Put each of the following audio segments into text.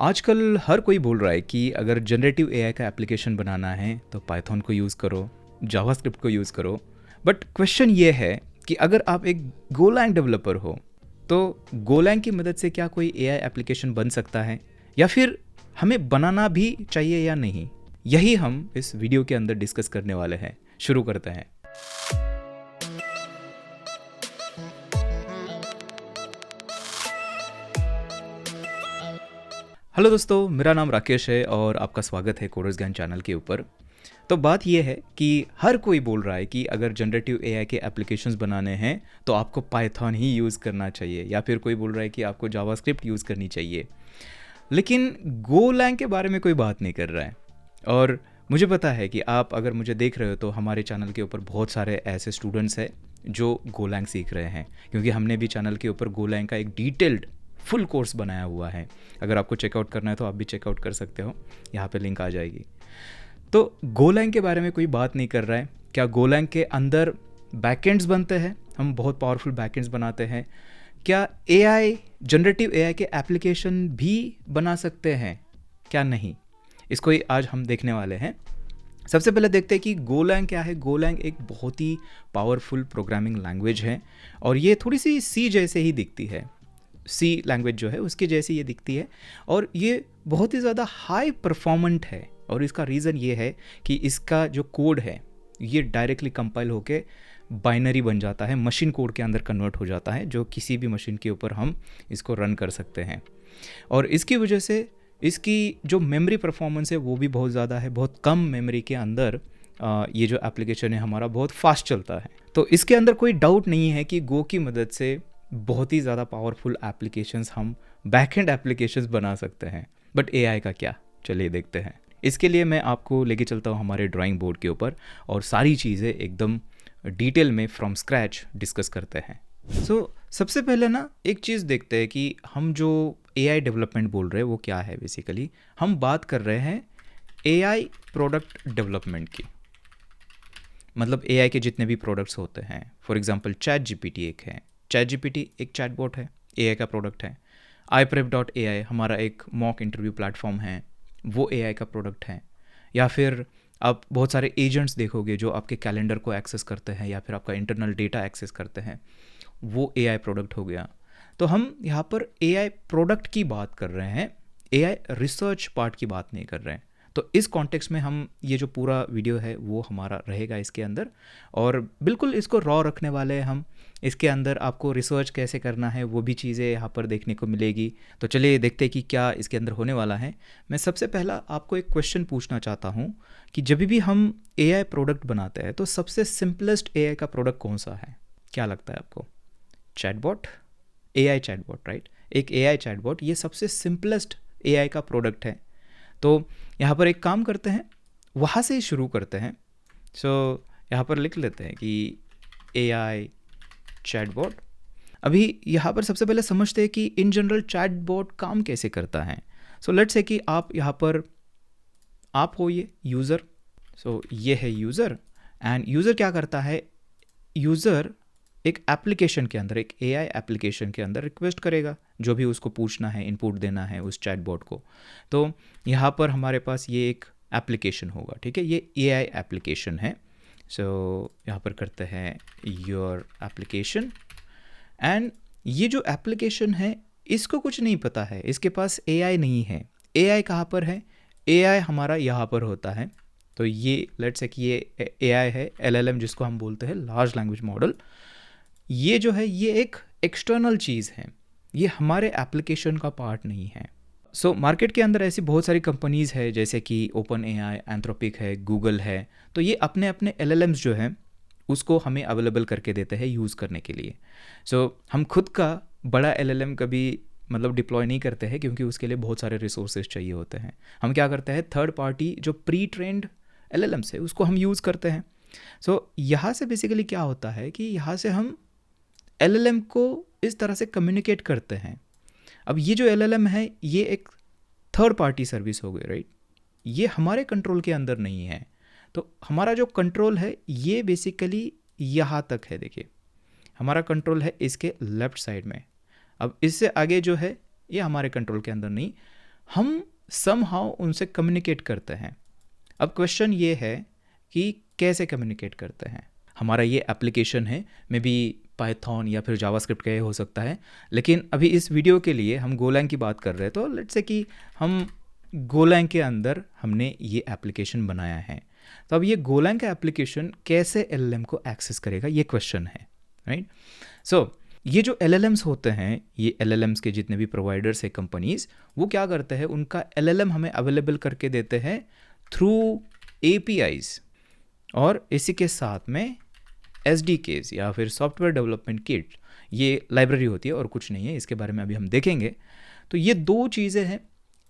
आजकल हर कोई बोल रहा है कि अगर जनरेटिव एआई का एप्लीकेशन बनाना है तो पाइथन को यूज़ करो, जावास्क्रिप्ट को यूज़ करो। बट क्वेश्चन ये है कि अगर आप एक गोलैंग डेवलपर हो तो गोलैंग की मदद से क्या कोई एआई एप्लीकेशन बन सकता है, या फिर हमें बनाना भी चाहिए या नहीं? यही हम इस वीडियो के अंदर डिस्कस करने वाले हैं। शुरू करते हैं। हेलो दोस्तों, मेरा नाम राकेश है और आपका स्वागत है कोडर्स ज्ञान चैनल के ऊपर। तो बात यह है कि हर कोई बोल रहा है कि अगर जनरेटिव एआई के एप्लीकेशंस बनाने हैं तो आपको पाइथन ही यूज़ करना चाहिए, या फिर कोई बोल रहा है कि आपको जावास्क्रिप्ट यूज़ करनी चाहिए। लेकिन गोलैंग के बारे में कोई बात नहीं कर रहा है। और मुझे पता है कि आप अगर मुझे देख रहे हो तो हमारे चैनल के ऊपर बहुत सारे ऐसे स्टूडेंट्स हैं जो गोलैंग सीख रहे हैं, क्योंकि हमने भी चैनल के ऊपर गोलैंग का एक डिटेल्ड फुल कोर्स बनाया हुआ है। अगर आपको चेकआउट करना है तो आप भी चेकआउट कर सकते हो, यहाँ पे लिंक आ जाएगी। तो गोलैंग के बारे में कोई बात नहीं कर रहा है। क्या गोलैंग के अंदर बैकएंड्स बनते हैं? हम बहुत पावरफुल बैकएंड्स बनाते हैं। क्या एआई, जनरेटिव एआई के एप्लीकेशन भी बना सकते हैं, क्या नहीं? इसको ही आज हम देखने वाले हैं। सबसे पहले देखते हैं कि गोलैंग क्या है। गोलैंग एक बहुत ही पावरफुल प्रोग्रामिंग लैंग्वेज है और ये थोड़ी सी सी जैसे ही दिखती है। सी लैंग्वेज जो है उसके जैसी ये दिखती है और ये बहुत ही ज़्यादा हाई परफॉर्मेंट है। और इसका रीज़न ये है कि इसका जो कोड है ये डायरेक्टली कंपाइल होके बाइनरी बन जाता है, मशीन कोड के अंदर कन्वर्ट हो जाता है, जो किसी भी मशीन के ऊपर हम इसको रन कर सकते हैं। और इसकी वजह से इसकी जो मेमोरी परफॉर्मेंस है वो भी बहुत ज़्यादा है। बहुत कम मेमोरी के अंदर ये जो एप्लीकेशन है हमारा बहुत फास्ट चलता है। तो इसके अंदर कोई डाउट नहीं है कि गो की मदद से बहुत ही ज़्यादा पावरफुल एप्लीकेशंस, हम बैकएंड एप्लीकेशंस बना सकते हैं। बट एआई का क्या, चलिए देखते हैं। इसके लिए मैं आपको लेके चलता हूँ हमारे ड्राइंग बोर्ड के ऊपर और सारी चीज़ें एकदम डिटेल में फ्रॉम स्क्रैच डिस्कस करते हैं। सबसे पहले ना एक चीज़ देखते हैं कि हम जो एआई डेवलपमेंट बोल रहे हैं वो क्या है। बेसिकली हम बात कर रहे हैं एआई प्रोडक्ट डेवलपमेंट की। मतलब एआई के जितने भी प्रोडक्ट्स होते हैं, फॉर एग्जांपल चैट जीपीटी एक है। चैट जीपीटी एक चैटबॉट है, एआई का प्रोडक्ट है। iprep.ai हमारा एक मॉक इंटरव्यू प्लेटफॉर्म है, वो एआई का प्रोडक्ट है। या फिर आप बहुत सारे एजेंट्स देखोगे जो आपके कैलेंडर को एक्सेस करते हैं या फिर आपका इंटरनल डेटा एक्सेस करते हैं, वो एआई प्रोडक्ट हो गया। तो हम यहाँ पर एआई प्रोडक्ट की बात कर रहे हैं, एआई रिसर्च पार्ट की बात नहीं कर रहे हैं। तो इस कॉन्टेक्स्ट में हम ये जो पूरा वीडियो है वो हमारा रहेगा इसके अंदर, और बिल्कुल इसको रॉ रखने वाले हैं हम। इसके अंदर आपको रिसर्च कैसे करना है वो भी चीज़ें यहाँ पर देखने को मिलेगी। तो चलिए देखते हैं कि क्या इसके अंदर होने वाला है। मैं सबसे पहला आपको एक क्वेश्चन पूछना चाहता हूँ कि जब भी हम एआई प्रोडक्ट बनाते हैं तो सबसे सिंपलेस्ट एआई का प्रोडक्ट कौन सा है? क्या लगता है आपको? Chatbot, AI chatbot, right? एक एआई चैटबॉट ये सबसे सिंपलेस्ट एआई का प्रोडक्ट है। तो यहाँ पर एक काम करते हैं, वहाँ से ही शुरू करते हैं। यहाँ पर लिख लेते हैं कि एआई चैटबॉट। अभी यहाँ पर सबसे पहले समझते हैं कि इन जनरल चैटबॉट काम कैसे करता है। लेट्स से कि आप यहाँ पर आप हो ये यूज़र। ये है यूज़र, एंड यूज़र क्या करता है? यूज़र एक एप्लीकेशन के अंदर, एक एआई एप्लीकेशन के अंदर रिक्वेस्ट करेगा जो भी उसको पूछना है, इनपुट देना है उस चैटबॉट को। तो यहाँ पर हमारे पास ये एक एप्लीकेशन होगा, ठीक है? ये एआई एप्लीकेशन है। यहाँ पर करते हैं योर एप्लीकेशन, एंड ये जो एप्लीकेशन है इसको कुछ नहीं पता है, इसके पास एआई नहीं है। एआई कहाँ पर है? एआई हमारा यहाँ पर होता है। तो ये लेट्स से कि ये एआई है, एलएलएम जिसको हम बोलते हैं, लार्ज लैंग्वेज मॉडल। ये जो है ये एक एक्सटर्नल चीज़ है, ये हमारे एप्लीकेशन का पार्ट नहीं है। मार्केट के अंदर ऐसी बहुत सारी कंपनीज़ है जैसे कि ओपन एआई, एंथ्रोपिक है, गूगल है। तो ये अपने अपने एलएलएम्स जो हैं उसको हमें अवेलेबल करके देते हैं यूज़ करने के लिए। हम खुद का बड़ा एलएलएम कभी मतलब डिप्लॉय नहीं करते हैं, क्योंकि उसके लिए बहुत सारे रिसोर्सेज चाहिए होते हैं। हम क्या करते हैं, थर्ड पार्टी जो प्री ट्रेंड एलएलएम्स है उसको हम यूज़ करते हैं। यहाँ से बेसिकली क्या होता है कि यहाँ से हम एलएलएम को इस तरह से कम्युनिकेट करते हैं। अब ये जो एलएलएम है ये एक थर्ड पार्टी सर्विस हो गई, राइट? ये हमारे कंट्रोल के अंदर नहीं है। तो हमारा जो कंट्रोल है ये बेसिकली यहाँ तक है। देखिए हमारा कंट्रोल है इसके लेफ्ट साइड में। अब इससे आगे जो है ये हमारे कंट्रोल के अंदर नहीं। हम समहाउ उनसे कम्युनिकेट करते हैं। अब क्वेश्चन ये है कि कैसे कम्युनिकेट करते हैं। हमारा ये एप्लीकेशन है, मे बी पाइथन या फिर जावास्क्रिप्ट का ये हो सकता है, लेकिन अभी इस वीडियो के लिए हम गोलैंग की बात कर रहे हैं, तो लेट्स से कि हम गोलैंग के अंदर हमने ये एप्लीकेशन बनाया है। तो अब ये गोलैंग का एप्लीकेशन कैसे एलएलएम को एक्सेस करेगा, ये क्वेश्चन है, राइट। सो ये जो एलएलएम्स होते हैं, ये एलएलएम्स के जितने भी प्रोवाइडर्स है कंपनीज, वो क्या करते हैं, उनका एलएलएम हमें अवेलेबल करके देते हैं थ्रू एपीआईज, और इसी के साथ में एसडीकेस या फिर सॉफ्टवेयर डेवलपमेंट किट, ये लाइब्रेरी होती है और कुछ नहीं है, इसके बारे में अभी हम देखेंगे। तो ये दो चीज़ें हैं,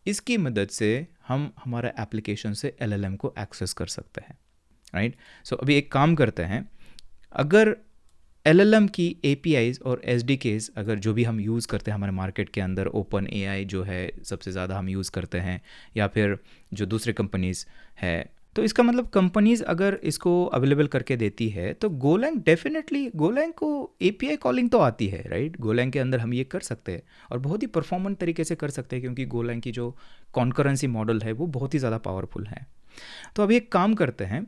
इसकी मदद से हम हमारा एप्लीकेशन से एलएलएम को एक्सेस कर सकते हैं, राइट। सो अभी एक काम करते हैं, अगर एलएलएम की एपीआईज और एसडीकेस अगर जो भी हम यूज़ करते हैं हमारे मार्केट के अंदर, ओपन एआई जो है सबसे ज़्यादा हम यूज़ करते हैं, या फिर जो दूसरे कंपनीज़ है, तो इसका मतलब कंपनीज़ अगर इसको अवेलेबल करके देती है तो गोलैंग डेफिनेटली, गोलैंग को एपीआई कॉलिंग तो आती है, राइट। गोलैंग के अंदर हम ये कर सकते हैं और बहुत ही परफॉर्मेंट तरीके से कर सकते हैं, क्योंकि गोलैंग की जो कॉन्करेंसी मॉडल है वो बहुत ही ज़्यादा पावरफुल है। तो अब एक काम करते हैं,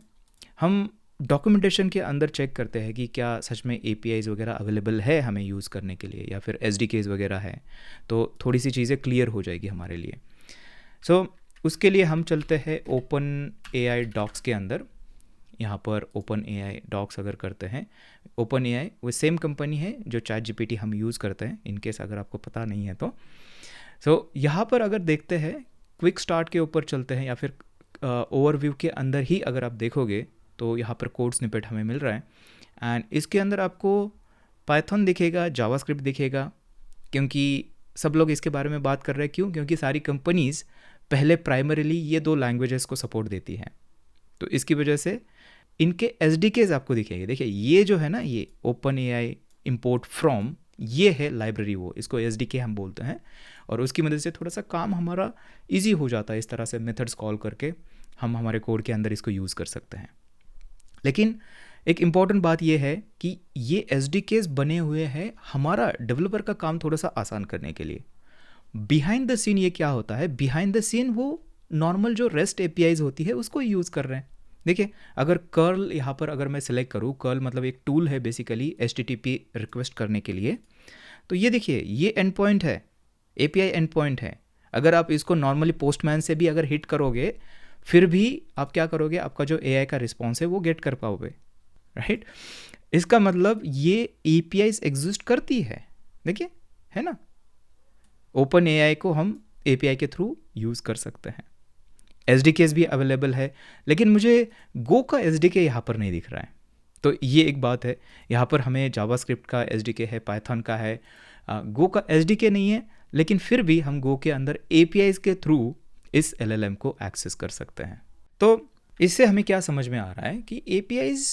हम डॉक्यूमेंटेशन के अंदर चेक करते हैं कि क्या सच में एपीआईज वगैरह अवेलेबल है हमें यूज़ करने के लिए, या फिर एसडीकेज वगैरह है, तो थोड़ी सी चीज़ें क्लियर हो जाएगी हमारे लिए। सो उसके लिए हम चलते हैं ओपन एआई डॉक्स के अंदर। यहाँ पर ओपन एआई डॉक्स अगर करते हैं, ओपन एआई वो सेम कंपनी है जो चैट जीपीटी हम यूज़ करते हैं, इनकेस अगर आपको पता नहीं है तो। सो यहाँ पर अगर देखते हैं, क्विक स्टार्ट के ऊपर चलते हैं, या फिर ओवरव्यू के अंदर ही अगर आप देखोगे तो यहाँ पर कोड स्निपेट हमें मिल रहा है, एंड इसके अंदर आपको पाइथन दिखेगा, जावास्क्रिप्ट दिखेगा, क्योंकि सब लोग इसके बारे में बात कर रहे हैं। क्यों? क्योंकि सारी कंपनीज़ पहले प्राइमरीली ये दो लैंग्वेजेस को सपोर्ट देती हैं, तो इसकी वजह से इनके एसडीकेज आपको दिखेंगे। देखिए ये जो है ना, ये ओपन एआई इम्पोर्ट फ्रॉम, ये है लाइब्रेरी, वो इसको एसडीके हम बोलते हैं, और उसकी मदद से थोड़ा सा काम हमारा इजी हो जाता है। इस तरह से मेथड्स कॉल करके हम हमारे कोड के अंदर इसको यूज़ कर सकते हैं। लेकिन एक इम्पॉर्टेंट बात यह है कि ये एसडीकेज बने हुए हैं हमारा डेवलपर का काम थोड़ा सा आसान करने के लिए। बिहाइंड द सीन ये क्या होता है, बिहाइंड द सीन वो नॉर्मल जो रेस्ट एपीआईज होती है उसको यूज़ कर रहे हैं। देखिए अगर कर्ल यहाँ पर अगर मैं सिलेक्ट करूँ, कर्ल मतलब एक टूल है बेसिकली एचटीटीपी रिक्वेस्ट करने के लिए, तो ये देखिए ये एंड पॉइंट है, एपीआई एंड पॉइंट है। अगर आप इसको नॉर्मली पोस्टमैन से भी अगर हिट करोगे, फिर भी आप क्या करोगे, आपका जो एआई का रिस्पॉन्स है वो गेट कर पाओगे, राइट। इसका मतलब ये एपीआईज एग्जिस्ट करती है, देखिए है ना। ओपन एआई को हम एपीआई के थ्रू यूज़ कर सकते हैं, एसडीकेस भी अवेलेबल है, लेकिन मुझे गो का एसडीके यहाँ पर नहीं दिख रहा है। तो ये एक बात है, यहाँ पर हमें जावास्क्रिप्ट का एसडीके है, पाइथन का है, गो का एसडीके नहीं है, लेकिन फिर भी हम गो के अंदर एपीआईज के थ्रू इस एलएलएम को एक्सेस कर सकते हैं। तो इससे हमें क्या समझ में आ रहा है कि एपीआईज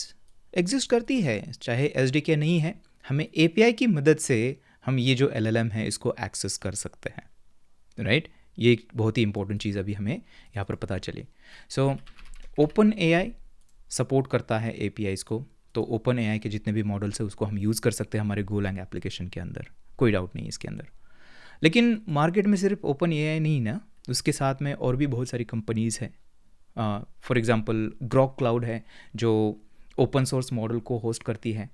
एग्जिस्ट करती है, चाहे एसडीके नहीं है, हमें एपीआई की मदद से हम ये जो एलएलएम है इसको एक्सेस कर सकते हैं, राइट। ये एक बहुत ही इंपॉर्टेंट चीज़ अभी हमें यहाँ पर पता चली। सो ओपन एआई सपोर्ट करता है एपीआईज को, तो ओपन एआई के जितने भी मॉडल्स है उसको हम यूज़ कर सकते हैं हमारे गोलैंग एप्लीकेशन के अंदर, कोई डाउट नहीं इसके अंदर। लेकिन मार्केट में सिर्फ ओपन एआई नहीं ना, उसके साथ में और भी बहुत सारी कंपनीज़ हैं। फॉर एग्जांपल ग्रॉक क्लाउड है जो ओपन सोर्स मॉडल को होस्ट करती है,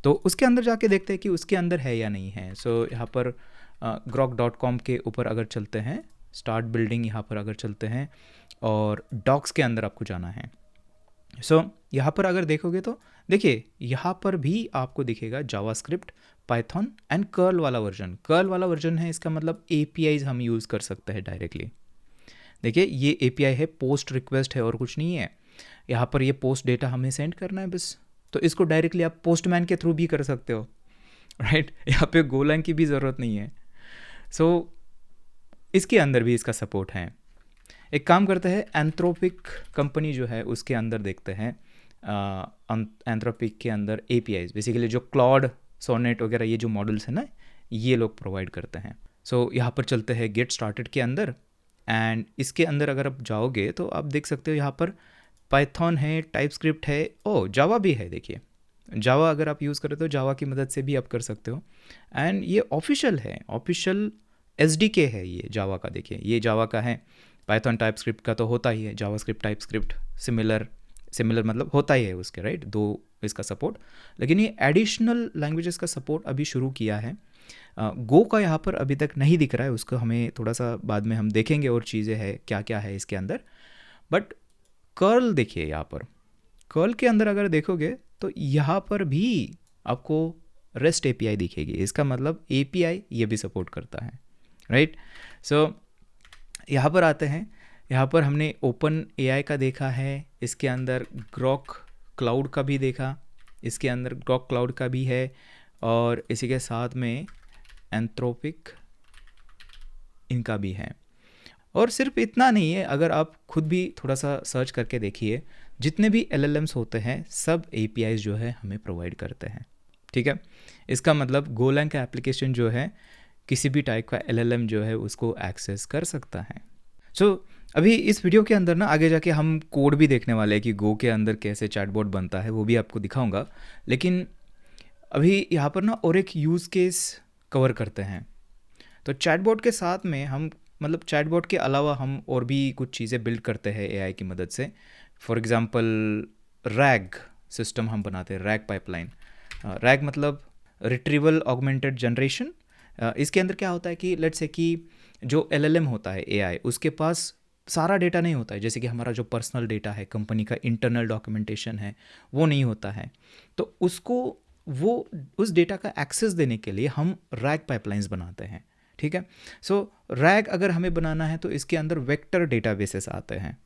तो उसके अंदर जाके देखते हैं कि उसके अंदर है या नहीं है। सो यहाँ पर grok.com के ऊपर अगर चलते हैं, स्टार्ट बिल्डिंग यहाँ पर अगर चलते हैं, और डॉक्स के अंदर आपको जाना है। सो यहाँ पर अगर देखोगे तो देखिए यहाँ पर भी आपको दिखेगा जावास्क्रिप्ट, पाइथन एंड कर्ल वाला वर्जन। कर्ल वाला वर्जन है, इसका मतलब एपीआईज हम यूज़ कर सकते हैं डायरेक्टली। देखिए ये एपीआई है, पोस्ट रिक्वेस्ट है और कुछ नहीं है। यहाँ पर ये पोस्ट डेटा हमें सेंड करना है बस, तो इसको डायरेक्टली आप पोस्टमैन के थ्रू भी कर सकते हो, राइट। यहाँ पे गोलैंग की भी ज़रूरत नहीं है। सो इसके अंदर भी इसका सपोर्ट है। एक काम करते हैं, एंथ्रोपिक कंपनी जो है उसके अंदर देखते हैं। एंथ्रोपिक के अंदर एपीआईज बेसिकली जो क्लॉड, सोनेट वगैरह ये जो मॉडल्स हैं ना, ये लोग प्रोवाइड करते हैं। सो यहाँ पर चलते हैं गेट स्टार्टेड के अंदर, एंड इसके अंदर अगर आप जाओगे तो आप देख सकते हो यहाँ पर पाइथन है, टाइपस्क्रिप्ट है, ओ जावा भी है। देखिए जावा अगर आप यूज़ करें तो जावा की मदद से भी आप कर सकते हो, एंड ये ऑफिशियल है, ऑफिशियल एसडीके है ये जावा का। देखिए ये जावा का है, पाइथन टाइपस्क्रिप्ट का तो होता ही है, जावास्क्रिप्ट टाइपस्क्रिप्ट सिमिलर सिमिलर मतलब होता ही है उसके, राइट, दो इसका सपोर्ट। लेकिन ये एडिशनल लैंग्वेजेस का सपोर्ट अभी शुरू किया है। गो का यहाँ पर अभी तक नहीं दिख रहा है, उसको हमें थोड़ा सा बाद में हम देखेंगे और चीज़ें हैं क्या क्या है इसके अंदर। बट कर्ल देखिए, यहाँ पर कर्ल के अंदर अगर देखोगे तो यहाँ पर भी आपको रेस्ट एपीआई दिखेगी। इसका मतलब एपीआई ये भी सपोर्ट करता है, राइट। सो यहाँ पर आते हैं, यहाँ पर हमने ओपन एआई का देखा है, इसके अंदर ग्रॉक क्लाउड का भी देखा, इसके अंदर ग्रॉक क्लाउड का भी है, और इसी के साथ में एंथ्रोपिक इनका भी है। और सिर्फ इतना नहीं है, अगर आप खुद भी थोड़ा सा सर्च करके देखिए, जितने भी LLMs होते हैं सब APIs जो है हमें प्रोवाइड करते हैं, ठीक है। इसका मतलब गोलैंग का एप्लीकेशन जो है किसी भी टाइप का LLM जो है उसको एक्सेस कर सकता है। अभी इस वीडियो के अंदर ना आगे जाके हम कोड भी देखने वाले हैं कि गो के अंदर कैसे चैटबॉट बनता है, वो भी आपको दिखाऊंगा। लेकिन अभी यहाँ पर ना और एक यूज़ केस कवर करते हैं। तो चैटबॉट के साथ में हम मतलब चैटबॉट के अलावा हम और भी कुछ चीज़ें बिल्ड करते हैं AI की मदद से। फॉर एग्ज़ाम्पल रैग सिस्टम हम बनाते हैं, रैग पाइपलाइन। रैग मतलब रिट्रीवल ऑगमेंटेड जनरेशन। इसके अंदर क्या होता है कि लेट्स से कि जो LLM होता है AI, उसके पास सारा डेटा नहीं होता है, जैसे कि हमारा जो पर्सनल डेटा है, कंपनी का इंटरनल डॉक्यूमेंटेशन है, वो नहीं होता है। तो उसको वो उस डेटा का एक्सेस देने के लिए हम रैग पाइपलाइंस बनाते हैं, ठीक है। सो रैग अगर हमें बनाना है तो इसके अंदर वेक्टर डेटाबेसेस आते हैं।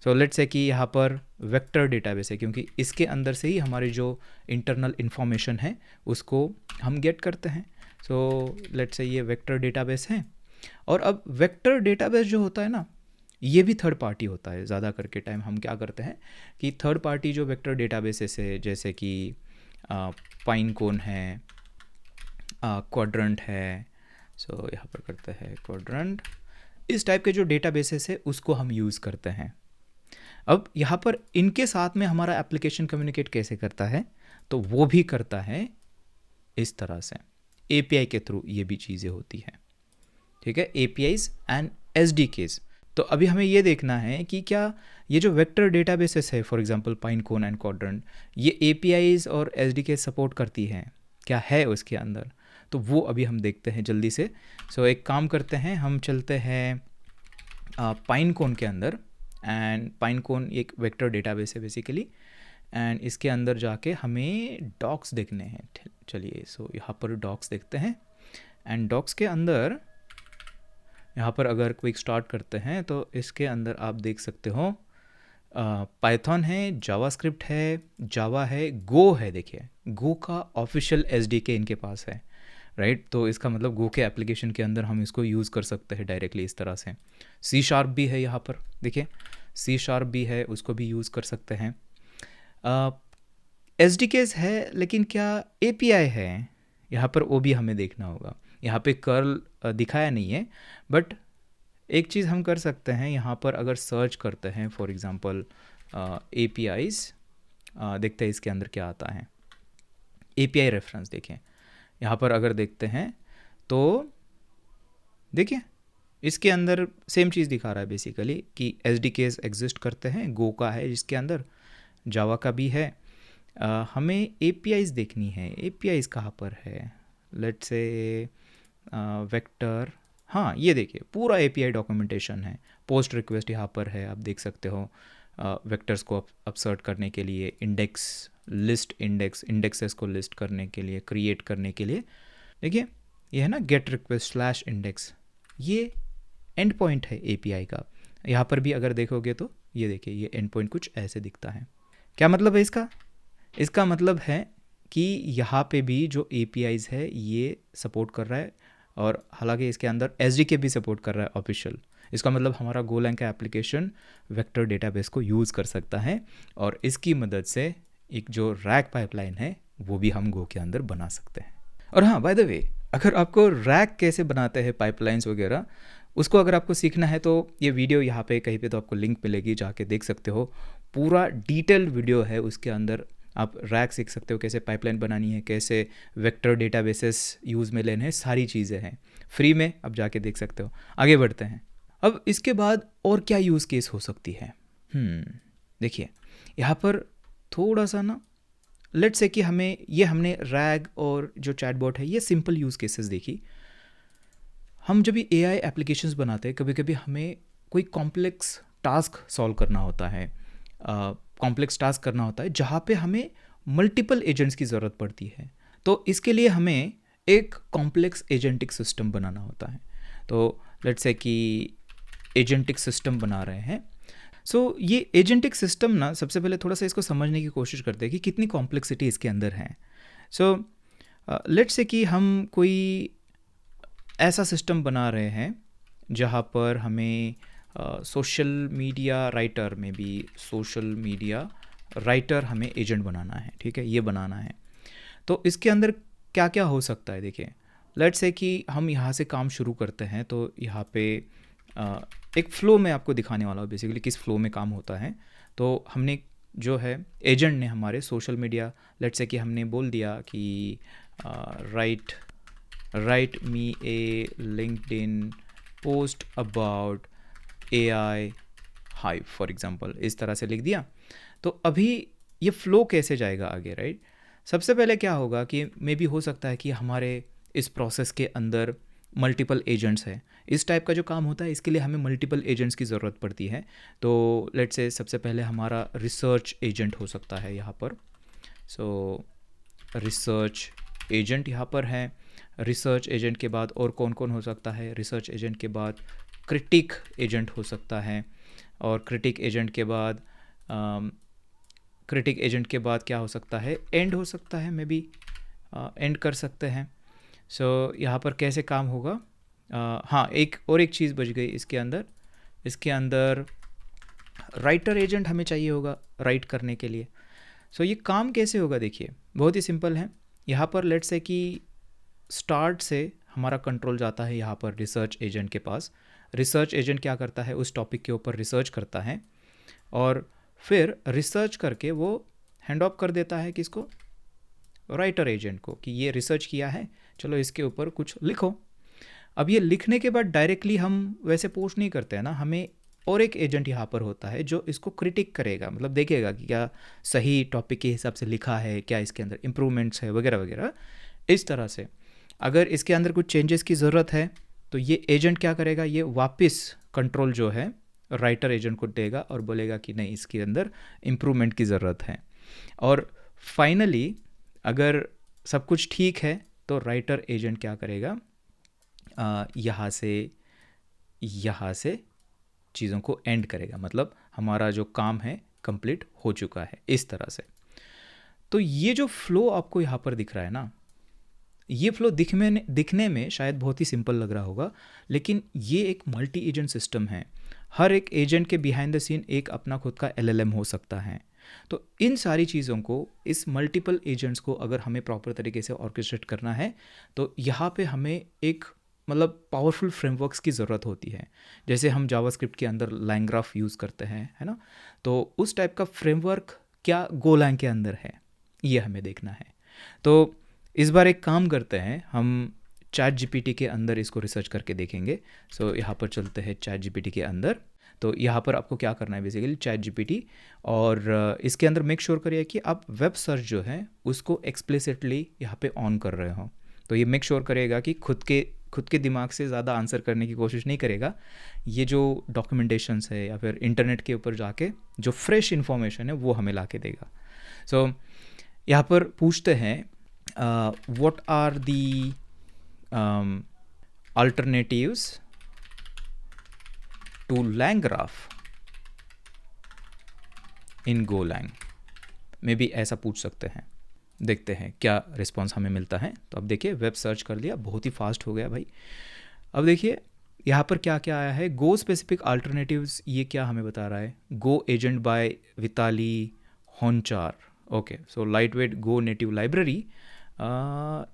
सो लेट्स से कि यहाँ पर वेक्टर डेटाबेस है, क्योंकि इसके अंदर से ही हमारी जो इंटरनल इन्फॉर्मेशन है उसको हम गेट करते हैं। सो लेट्स से ये वेक्टर डेटाबेस है। और अब वेक्टर डेटाबेस जो होता है ना, ये भी थर्ड पार्टी होता है। ज़्यादा करके टाइम हम क्या करते हैं कि थर्ड पार्टी जो वेक्टर डेटाबेसेस है, जैसे कि पाइनकोन है, क्वाड्रंट है, सो यहाँ पर करते हैं क्वाड्रंट, इस टाइप के जो डेटाबेसेस है उसको हम यूज़ करते हैं। अब यहाँ पर इनके साथ में हमारा एप्लीकेशन कम्युनिकेट कैसे करता है, तो वो भी करता है इस तरह से, API के थ्रू ये भी चीज़ें होती हैं, ठीक है, APIs एंड SDKs। तो अभी हमें ये देखना है कि क्या ये जो वेक्टर डेटाबेसेस है, फॉर एग्जांपल पाइनकोन एंड क्वाड्रंट, ये APIs और SDK सपोर्ट करती हैं, क्या है उसके अंदर, तो वो अभी हम देखते हैं जल्दी से। सो एक काम करते हैं, हम चलते हैं पाइनकोन के अंदर, एंड पाइनकोन एक वेक्टर डेटाबेस है बेसिकली, एंड इसके अंदर जाके हमें डॉक्स देखने हैं। चलिए, सो यहाँ पर डॉक्स देखते हैं, एंड डॉक्स के अंदर यहाँ पर अगर क्विक स्टार्ट करते हैं तो इसके अंदर आप देख सकते हो पाइथन है, जावास्क्रिप्ट है, जावा है, गो है। देखिए गो का ऑफिशियल SDK इनके पास है, राइट। तो इसका मतलब गो के एप्लीकेशन के अंदर हम इसको यूज़ कर सकते हैं डायरेक्टली इस तरह से। C# भी है यहाँ पर, देखिए C# भी है, उसको भी यूज़ कर सकते हैं। SDKs है, लेकिन क्या API है यहाँ पर, वो भी हमें देखना होगा। यहाँ पे कर्ल दिखाया नहीं है, बट एक चीज़ हम कर सकते हैं, यहाँ पर अगर सर्च करते हैं फॉर एग्ज़ाम्पल APIs, देखते हैं इसके अंदर क्या आता है। API रेफरेंस देखें, यहाँ पर अगर देखते हैं तो देखिए इसके अंदर सेम चीज़ दिखा रहा है बेसिकली कि SDKs एग्जिस्ट करते हैं। गो का है जिसके अंदर, जावा का भी है। हमें APIs देखनी है, APIs कहाँ पर है, लेट्स से वेक्टर, हाँ ये देखिए पूरा API डॉक्यूमेंटेशन है। पोस्ट रिक्वेस्ट यहाँ पर है, आप देख सकते हो वेक्टर्स को अपसर्ट करने के लिए, इंडेक्स लिस्ट, इंडेक्सेस को लिस्ट करने के लिए, क्रिएट करने के लिए। देखिए ये है ना गेट रिक्वेस्ट स्लैश इंडेक्स, ये एंड पॉइंट है API का। यहाँ पर भी अगर देखोगे तो ये देखिए ये एंड पॉइंट कुछ ऐसे दिखता है। क्या मतलब है इसका? इसका मतलब है कि यहाँ पे भी जो APIs है ये सपोर्ट कर रहा है, और हालांकि इसके अंदर SDK भी सपोर्ट कर रहा है ऑफिशियल। इसका मतलब हमारा गोलैंग का एप्लीकेशन वेक्टर डेटाबेस को यूज़ कर सकता है, और इसकी मदद से एक जो रैग पाइपलाइन है वो भी हम गो के अंदर बना सकते हैं। और हाँ, बाय द वे, अगर आपको रैग कैसे बनाते हैं पाइपलाइंस वगैरह, उसको अगर आपको सीखना है तो ये वीडियो यहाँ पे कहीं पे तो आपको लिंक मिलेगी, जाके देख सकते हो। पूरा डिटेल्ड वीडियो है, उसके अंदर आप रैग सीख सकते हो, कैसे पाइपलाइन बनानी है, कैसे वेक्टर डेटाबेसेस यूज़ में लेने हैं, सारी चीज़ें हैं। फ्री में, आप जाके देख सकते हो। आगे बढ़ते हैं। अब इसके बाद और क्या यूज़ केस हो सकती है? देखिए यहाँ पर थोड़ा सा ना, लेट्स से कि हमने रैग और जो चैटबॉट है ये सिंपल यूज़ केसेस देखी। हम जब भी एआई एप्लीकेशंस बनाते हैं, कभी कभी हमें कोई कॉम्प्लेक्स टास्क सॉल्व करना होता है, कॉम्प्लेक्स टास्क करना होता है जहाँ पे हमें मल्टीपल एजेंट्स की ज़रूरत पड़ती है। तो इसके लिए हमें एक कॉम्प्लेक्स एजेंटिक सिस्टम बनाना होता है। तो लेट्स से कि एजेंटिक सिस्टम बना रहे हैं। सो ये एजेंटिक सिस्टम ना, सबसे पहले थोड़ा सा इसको समझने की कोशिश करते हैं कि कितनी कॉम्प्लेक्सिटी इसके अंदर है। सो लेट्स से कि हम कोई ऐसा सिस्टम बना रहे हैं जहाँ पर हमें सोशल मीडिया राइटर में भी सोशल मीडिया राइटर हमें एजेंट बनाना है, ठीक है, ये बनाना है। तो इसके अंदर क्या क्या हो सकता है? देखिए लेट्स से कि हम यहाँ से काम शुरू करते हैं, तो यहाँ पे एक फ़्लो में आपको दिखाने वाला हूँ बेसिकली किस फ़्लो में काम होता है। तो हमने जो है एजेंट ने हमारे सोशल मीडिया, लेट्स से कि हमने बोल दिया कि right me A LinkedIn post about AI hive for example, इस तरह से लिख दिया। तो अभी ये फ़्लो कैसे जाएगा आगे, राइट? सबसे पहले क्या होगा कि मे बी हो सकता है कि हमारे इस प्रोसेस के अंदर मल्टीपल एजेंट्स हैं। इस टाइप का जो काम होता है इसके लिए हमें मल्टीपल एजेंट्स की ज़रूरत पड़ती है। तो लेट्स से सबसे पहले हमारा रिसर्च एजेंट हो सकता है यहाँ पर। सो रिसर्च एजेंट यहाँ पर है। रिसर्च एजेंट के बाद और कौन कौन हो सकता है? रिसर्च एजेंट के बाद क्रिटिक एजेंट हो सकता है, और क्रिटिक एजेंट के बाद क्या हो सकता है? एंड हो सकता है, मे बी एंड कर सकते हैं। सो यहाँ पर कैसे काम होगा? हाँ, एक चीज़ बच गई इसके अंदर राइटर एजेंट हमें चाहिए होगा राइट करने के लिए। सो ये काम कैसे होगा? देखिए बहुत ही सिंपल है। यहाँ पर लेट्स से कि स्टार्ट से हमारा कंट्रोल जाता है यहाँ पर रिसर्च एजेंट के पास। रिसर्च एजेंट क्या करता है? उस टॉपिक के ऊपर रिसर्च करता है और फिर रिसर्च करके वो हैंड ऑफ कर देता है किसको? राइटर एजेंट को, कि ये रिसर्च किया है, चलो इसके ऊपर कुछ लिखो। अब ये लिखने के बाद डायरेक्टली हम वैसे पोस्ट नहीं करते हैं ना, हमें और एक एजेंट यहाँ पर होता है जो इसको क्रिटिक करेगा, मतलब देखेगा कि क्या सही टॉपिक के हिसाब से लिखा है, क्या इसके अंदर इम्प्रूवमेंट्स है वगैरह वगैरह। इस तरह से अगर इसके अंदर कुछ चेंजेस की ज़रूरत है तो ये एजेंट क्या करेगा? ये वापस कंट्रोल जो है राइटर एजेंट को देगा और बोलेगा कि नहीं, इसके अंदर इम्प्रूवमेंट की ज़रूरत है। और फाइनली अगर सब कुछ ठीक है तो राइटर एजेंट क्या करेगा? यहाँ से चीज़ों को एंड करेगा, मतलब हमारा जो काम है कंप्लीट हो चुका है, इस तरह से। तो ये जो फ्लो आपको यहाँ पर दिख रहा है ना, ये फ्लो दिखने में शायद बहुत ही सिंपल लग रहा होगा, लेकिन ये एक मल्टी एजेंट सिस्टम है। हर एक एजेंट के बिहाइंड द सीन एक अपना खुद का LLM हो सकता है। तो इन सारी चीज़ों को, इस मल्टीपल एजेंट्स को अगर हमें प्रॉपर तरीके से ऑर्केस्ट्रेट करना है तो यहाँ पे हमें एक मतलब पावरफुल फ्रेमवर्क्स की ज़रूरत होती है। जैसे हम जावास्क्रिप्ट के अंदर LangGraph यूज़ करते हैं, है ना? तो उस टाइप का फ्रेमवर्क क्या गोलैंग के अंदर है, ये हमें देखना है। तो इस बार एक काम करते हैं, हम चैट जीपीटी के अंदर इसको रिसर्च करके देखेंगे। सो यहाँ पर चलते हैं चैट जीपीटी के अंदर। तो यहाँ पर आपको क्या करना है बेसिकली, चैट जीपीटी, और इसके अंदर मेक श्योर करिए कि आप वेब सर्च जो है उसको एक्सप्लिसिटली यहाँ पे ऑन कर रहे हो। तो ये मेक श्योर करेगा कि खुद के दिमाग से ज़्यादा आंसर करने की कोशिश नहीं करेगा। ये जो डॉक्यूमेंटेशंस है या फिर इंटरनेट के ऊपर जाके जो फ्रेश इन्फॉर्मेशन है वो हमें ला के देगा। सो यहाँ पर पूछते हैं what are the alternatives to LangGraph in Golang में भी ऐसा पूछ सकते हैं। देखते हैं क्या रिस्पॉन्स हमें मिलता है। तो अब देखिए वेब सर्च कर लिया, बहुत ही फास्ट हो गया भाई। अब देखिए यहाँ पर क्या क्या आया है, गो स्पेसिफिक अल्टरनेटिव्स, ये क्या हमें बता रहा है? Go agent by Vitaly Honchar. Okay, so lightweight Go native library.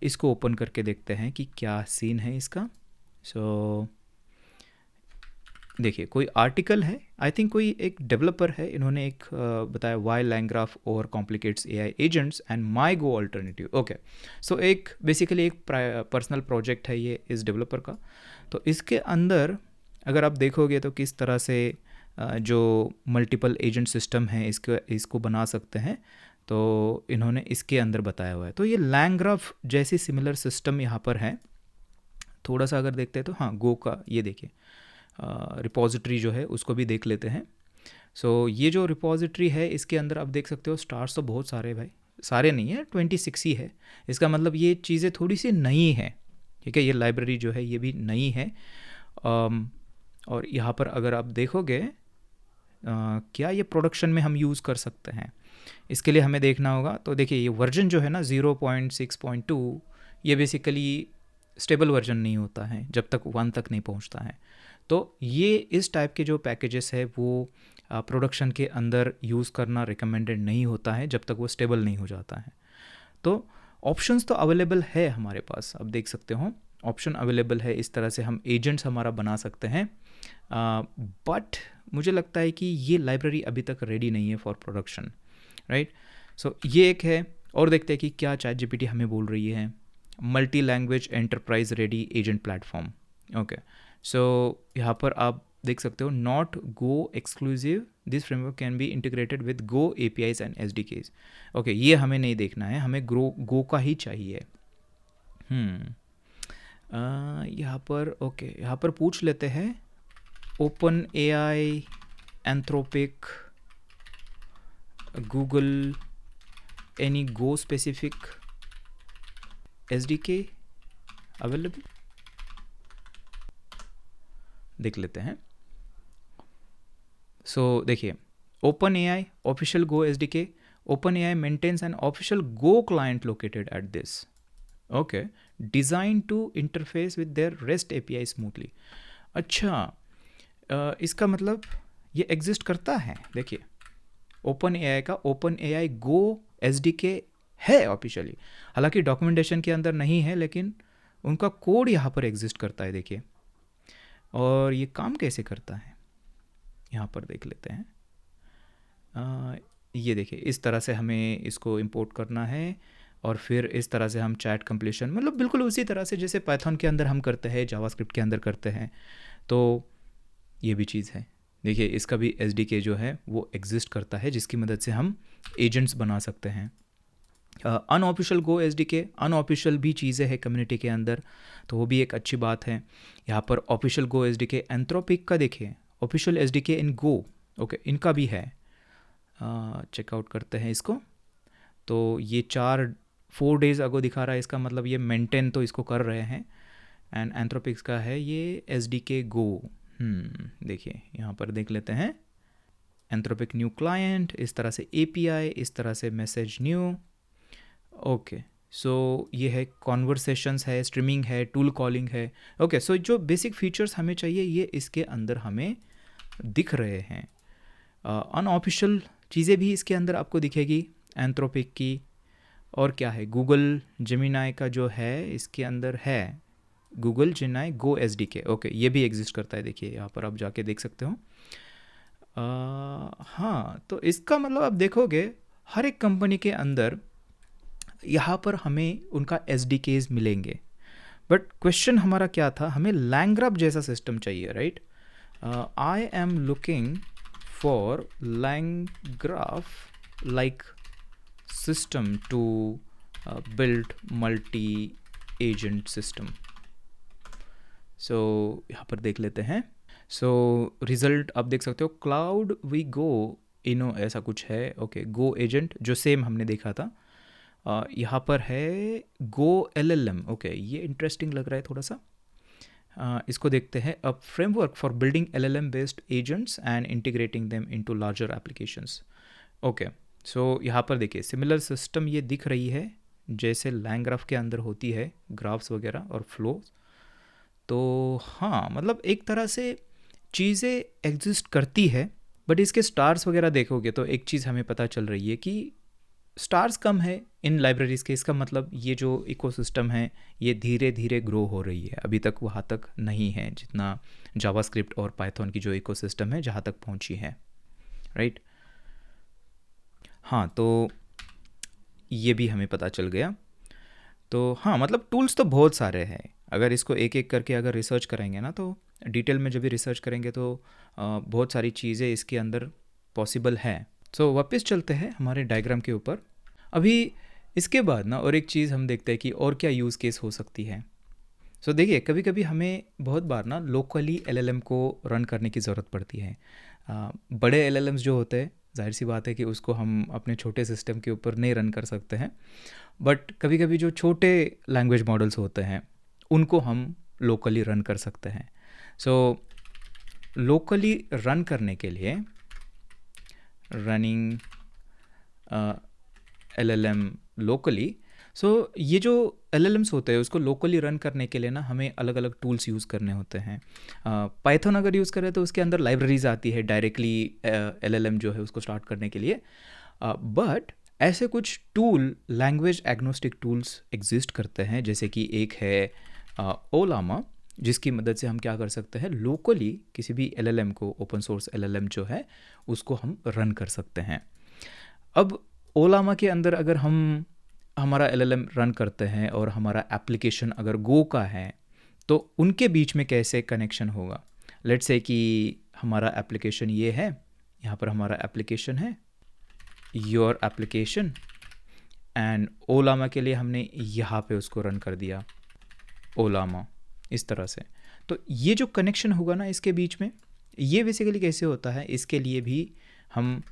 इसको ओपन करके देखते हैं कि क्या सीन है इसका। सो देखिए कोई आर्टिकल है, आई थिंक कोई एक डेवलपर है, इन्होंने एक बताया why LangGraph overcomplicates AI agents and my Go alternative. Okay, so एक बेसिकली एक पर्सनल प्रोजेक्ट है ये इस डेवलपर का। तो इसके अंदर अगर आप देखोगे तो किस तरह से जो मल्टीपल एजेंट सिस्टम है इसको बना सकते हैं, तो इन्होंने इसके अंदर बताया हुआ है। तो ये लैंग्राफ जैसी सिमिलर सिस्टम यहाँ पर है। थोड़ा सा अगर देखते हैं तो हाँ, गो का ये देखिए रिपॉजिटरी जो है उसको भी देख लेते हैं। सो ये जो रिपॉजिटरी है इसके अंदर आप देख सकते हो स्टार्स तो बहुत सारे भाई, सारे नहीं है, 26 ही है। इसका मतलब ये चीज़ें थोड़ी सी नई है, ठीक है, ये लाइब्रेरी जो है ये भी नई है। और यहाँ पर अगर आप देखोगे क्या ये प्रोडक्शन में हम यूज़ कर सकते हैं, इसके लिए हमें देखना होगा। तो देखिए ये वर्जन जो है ना 0.6.2, ये बेसिकली स्टेबल वर्जन नहीं होता है जब तक 1 तक नहीं पहुंचता है। तो ये इस टाइप के जो पैकेजेस है वो प्रोडक्शन के अंदर यूज़ करना रिकमेंडेड नहीं होता है जब तक वो स्टेबल नहीं हो जाता है। तो ऑप्शंस तो अवेलेबल है हमारे पास, आप देख सकते हो ऑप्शन अवेलेबल है, इस तरह से हम एजेंट्स हमारा बना सकते हैं। बट मुझे लगता है कि ये लाइब्रेरी अभी तक रेडी नहीं है फॉर प्रोडक्शन, राइट। सो ये एक है। और देखते हैं कि क्या ChatGPT हमें बोल रही है। Multi language enterprise ready agent platform. Okay, so यहाँ पर आप देख सकते हो not Go exclusive, this framework can be integrated with Go APIs and SDKs। Okay, ये हमें नहीं देखना है, हमें गो का ही चाहिए। यहाँ पर ओके, यहाँ पर पूछ लेते हैं open AI, Anthropic, Google, any Go specific SDK available, देख लेते हैं। सो देखिए open AI official Go SDK, open AI maintains an official Go client located at this. Okay, designed to interface with their rest API smoothly. अच्छा, इसका मतलब ये exist करता है। देखिए ओपन AI का ओपन AI गो SDK है officially, हालांकि डॉक्यूमेंटेशन के अंदर नहीं है, लेकिन उनका कोड यहाँ पर एग्जिस्ट करता है। देखिए, और ये काम कैसे करता है यहाँ पर देख लेते हैं। ये देखिए इस तरह से हमें इसको इंपोर्ट करना है, और फिर इस तरह से हम चैट कंप्लीशन, मतलब बिल्कुल उसी तरह से जैसे पाइथन के अंदर हम करते हैं, जावास्क्रिप्ट के अंदर करते हैं, तो ये भी चीज़ है। देखिए इसका भी SDK जो है वो एग्जिस्ट करता है, जिसकी मदद से हम एजेंट्स बना सकते हैं। अनऑफिशियल गो SDK, अनऑफिशियल भी चीज़ें हैं कम्युनिटी के अंदर, तो वो भी एक अच्छी बात है। यहाँ पर ऑफिशियल गो SDK, एंथ्रोपिक का देखिए ऑफिशियल SDK इन गो, ओके, इनका भी है। चेकआउट करते हैं इसको। तो ये 4 डेज़ अगो दिखा रहा है, इसका मतलब ये मेंटेन तो इसको कर रहे हैं। एंड एंथ्रोपिक्स का है ये SDK गो। देखिए यहाँ पर देख लेते हैं एंथ्रोपिक न्यू क्लाइंट, इस तरह से API, इस तरह से मैसेज न्यू। ओके, सो ये है कॉन्वर्सेशंस है, स्ट्रीमिंग है, टूल कॉलिंग है। ओके, सो जो बेसिक फीचर्स हमें चाहिए ये इसके अंदर हमें दिख रहे हैं। अनऑफिशियल चीज़ें भी इसके अंदर आपको दिखेगी एंथ्रोपिक की। और क्या है, गूगल जेमिनाई का जो है इसके अंदर है, गूगल जेमिनाई गो SDK। ओके, ये भी एग्जिस्ट करता है, देखिए यहाँ पर आप जाके देख सकते हो। हाँ, तो इसका मतलब आप देखोगे हर एक कंपनी के अंदर यहाँ पर हमें उनका SDKs मिलेंगे। बट क्वेश्चन हमारा क्या था, हमें लैंग्राफ जैसा सिस्टम चाहिए, right. I am looking for LangGraph like system to build multi agent system. So यहाँ पर देख लेते हैं। सो रिजल्ट आप देख सकते हो, क्लाउड वी गो इनो ऐसा कुछ है। ओके, गो एजेंट जो सेम हमने देखा था। यहाँ पर है गो LLM। ओके, ये इंटरेस्टिंग लग रहा है थोड़ा सा। इसको देखते हैं। A framework for building LLM based agents and integrating them into larger applications. Okay, so यहाँ पर देखिए सिमिलर सिस्टम ये दिख रही है जैसे लैंग्राफ के अंदर होती है, ग्राफ्स वगैरह और फ्लो। तो हाँ, मतलब एक तरह से चीज़ें एग्जिस्ट करती है। बट इसके स्टार्स वगैरह देखोगे तो एक चीज़ हमें पता चल रही है कि स्टार्स कम है इन लाइब्रेरीज़ के, इसका मतलब ये जो इकोसिस्टम है ये धीरे धीरे ग्रो हो रही है, अभी तक वहाँ तक नहीं है जितना जावास्क्रिप्ट और पाइथन की जो इकोसिस्टम है जहाँ तक पहुँची है, राइट। हाँ, तो ये भी हमें पता चल गया। तो हाँ, मतलब टूल्स तो बहुत सारे हैं, अगर इसको एक एक करके अगर रिसर्च करेंगे ना, तो डिटेल में जब भी रिसर्च करेंगे तो बहुत सारी चीज़ें इसके अंदर पॉसिबल है। सो वापस चलते हैं हमारे डायग्राम के ऊपर। अभी इसके बाद ना और एक चीज़ हम देखते हैं कि और क्या यूज़ केस हो सकती है। सो देखिए, कभी कभी हमें बहुत बार ना लोकली एलएलएम को रन करने की ज़रूरत पड़ती है। बड़े एलएलएम्स जो होते हैं, जाहिर सी बात है कि उसको हम अपने छोटे सिस्टम के ऊपर नहीं रन कर सकते हैं, बट कभी कभी जो छोटे लैंग्वेज मॉडल्स होते हैं उनको हम लोकली रन कर सकते हैं। सो लोकली रन करने के लिए रनिंग LLM लोकली, सो ये जो LLMs होते हैं उसको लोकली रन करने के लिए ना हमें अलग अलग टूल्स यूज़ करने होते हैं। पाइथन अगर यूज़ करें तो उसके अंदर लाइब्रेरीज आती है डायरेक्टली LLM जो है उसको स्टार्ट करने के लिए, बट ऐसे कुछ tool language agnostic tools exist करते हैं, जैसे कि एक है ओलामा, जिसकी मदद से हम क्या कर सकते हैं, लोकली किसी भी LLM को, ओपन सोर्स LLM जो है उसको हम रन कर सकते हैं। अब ओलामा के अंदर अगर हम हमारा LLM रन करते हैं और हमारा एप्लीकेशन अगर गो का है तो उनके बीच में कैसे कनेक्शन होगा। लेट्स से कि हमारा एप्लीकेशन ये है, यहाँ पर हमारा एप्लीकेशन है, योर एप्लीकेशन, एंड ओलामा के लिए हमने यहाँ पे उसको रन कर दिया, ओलामा, इस तरह से। तो ये जो कनेक्शन होगा ना इसके बीच में, ये बेसिकली कैसे होता है, इसके लिए भी हम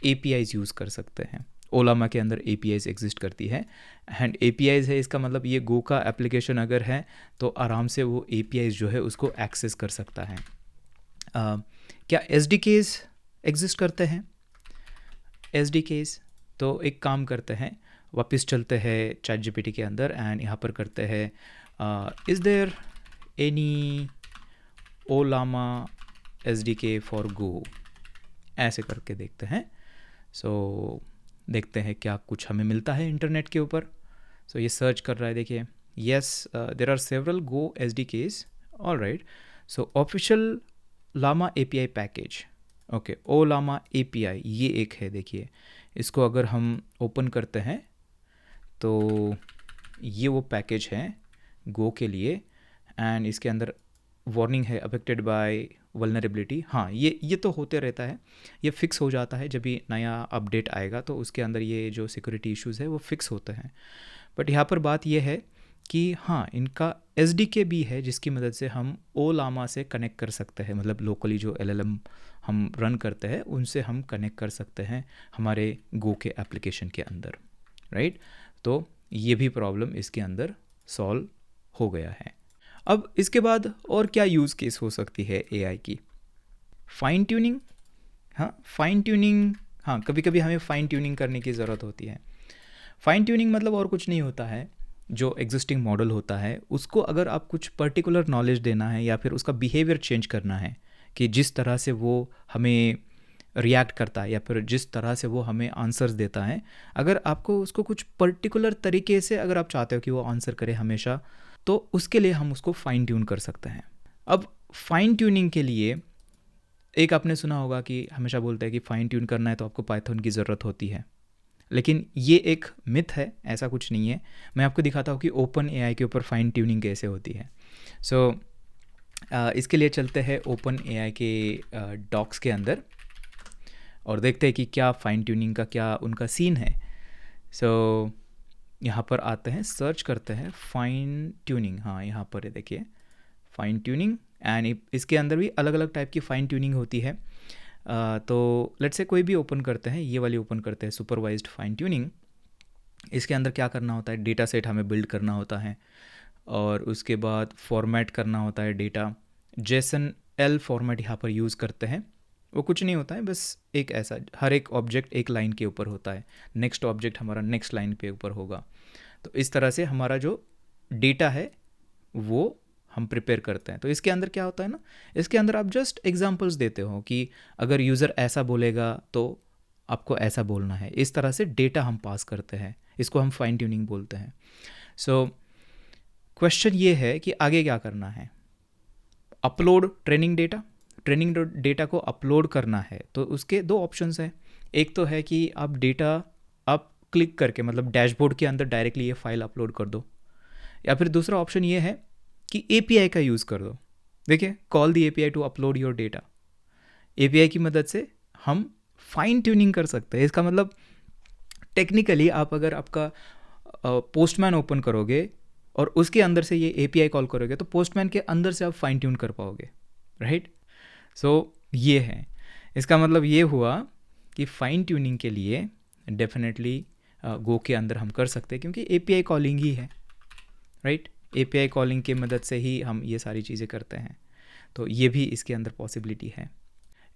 APIs यूज़ कर सकते हैं। ओलामा के अंदर APIs एग्जिस्ट करती है, एंड APIs है, इसका मतलब ये गो का एप्लीकेशन अगर है तो आराम से वो APIs जो है उसको एक्सेस कर सकता है। क्या SDKs एग्जिस्ट करते हैं? SDKs तो एक काम करते हैं, वापस चलते हैं ChatGPT के अंदर एंड यहाँ पर करते हैं is there any Ollama SDK for Go, ऐसे करके देखते हैं। सो देखते हैं क्या कुछ हमें मिलता है इंटरनेट के ऊपर। सो ये सर्च कर रहा है, देखिए, yes there are several Go SDKs, alright. So official Llama API package, okay, Ollama API ये एक है, देखिए इसको अगर हम ओपन करते हैं तो ये वो पैकेज है गो के लिए, एंड इसके अंदर वार्निंग है अफेक्टेड बाय वल्नरेबिलिटी। हाँ, ये तो होते रहता है, ये फिक्स हो जाता है जब भी नया अपडेट आएगा तो उसके अंदर ये जो सिक्योरिटी इश्यूज़ है वो फिक्स होते हैं। बट यहाँ पर बात ये है कि हाँ, इनका SDK भी है जिसकी मदद से हम ओलामा से कनेक्ट कर सकते हैं, मतलब लोकली जो LLM हम रन करते हैं उनसे हम कनेक्ट कर सकते हैं हमारे गो के एप्लीकेशन के अंदर, राइट। तो ये भी प्रॉब्लम इसके अंदर सॉल्व हो गया है। अब इसके बाद और क्या यूज़ केस हो सकती है AI की? Fine tuning. हाँ, फाइन ट्यूनिंग, हाँ, कभी कभी हमें फाइन ट्यूनिंग करने की ज़रूरत होती है। फाइन ट्यूनिंग मतलब और कुछ नहीं होता है, जो एग्जिस्टिंग मॉडल होता है उसको अगर आप कुछ पर्टिकुलर नॉलेज देना है या फिर उसका बिहेवियर चेंज करना है कि जिस तरह से वो हमें रिएक्ट करता है या फिर जिस तरह से वो हमें आंसर्स देता है, अगर आपको उसको कुछ पर्टिकुलर तरीके से अगर आप चाहते हो कि वो आंसर करे हमेशा, तो उसके लिए हम उसको फाइन ट्यून कर सकते हैं। अब फाइन ट्यूनिंग के लिए एक आपने सुना होगा कि हमेशा बोलते हैं कि फाइन ट्यून करना है तो आपको पाइथन की ज़रूरत होती है, लेकिन ये एक मिथ है, ऐसा कुछ नहीं है। मैं आपको दिखाता हूँ कि ओपन AI के ऊपर फाइन ट्यूनिंग कैसे होती है। सो इसके लिए चलते हैं ओपन AI के डॉक्स के अंदर और देखते हैं कि क्या फाइन ट्यूनिंग का क्या उनका सीन है। सो यहाँ पर आते हैं, सर्च करते हैं फाइन ट्यूनिंग। हाँ, यहाँ पर देखिए फाइन ट्यूनिंग, एंड इसके अंदर भी अलग अलग टाइप की फाइन ट्यूनिंग होती है। तो लेट्स से कोई भी ओपन करते हैं, ये वाली ओपन करते हैं, सुपरवाइज्ड फाइन ट्यूनिंग। इसके अंदर क्या करना होता है, डेटा सेट हमें बिल्ड करना होता है और उसके बाद फॉर्मेट करना होता है डेटा। JSON-L फॉर्मेट यहाँ पर यूज़ करते हैं। वो कुछ नहीं होता है, बस एक ऐसा, हर एक ऑब्जेक्ट एक लाइन के ऊपर होता है, नेक्स्ट ऑब्जेक्ट हमारा नेक्स्ट लाइन पे ऊपर होगा। तो इस तरह से हमारा जो डेटा है वो हम प्रिपेयर करते हैं। तो इसके अंदर क्या होता है ना, इसके अंदर आप जस्ट एग्जांपल्स देते हो कि अगर यूज़र ऐसा बोलेगा तो आपको ऐसा बोलना है, इस तरह से डेटा हम पास करते हैं, इसको हम फाइन ट्यूनिंग बोलते हैं। सो क्वेश्चन ये है कि आगे क्या करना है। अपलोड ट्रेनिंग डेटा को अपलोड करना है तो उसके दो ऑप्शंस हैं। एक तो है कि आप डेटा आप क्लिक करके मतलब डैशबोर्ड के अंदर डायरेक्टली ये फाइल अपलोड कर दो, या फिर दूसरा ऑप्शन ये है कि एपीआई का यूज़ कर दो। देखिए, call the API to upload your data. API की मदद से हम फाइन ट्यूनिंग कर सकते हैं। इसका मतलब टेक्निकली आप अगर आपका पोस्टमैन ओपन करोगे और उसके अंदर से ये एपीआई कॉल करोगे तो पोस्टमैन के अंदर से आप फाइन ट्यून कर पाओगे, राइट। सो ये है, इसका मतलब ये हुआ कि फाइन ट्यूनिंग के लिए डेफिनेटली गो के अंदर हम कर सकते हैं, क्योंकि एपीआई कॉलिंग ही है, राइट। एपीआई कॉलिंग की मदद से ही हम ये सारी चीज़ें करते हैं, तो ये भी इसके अंदर पॉसिबिलिटी है।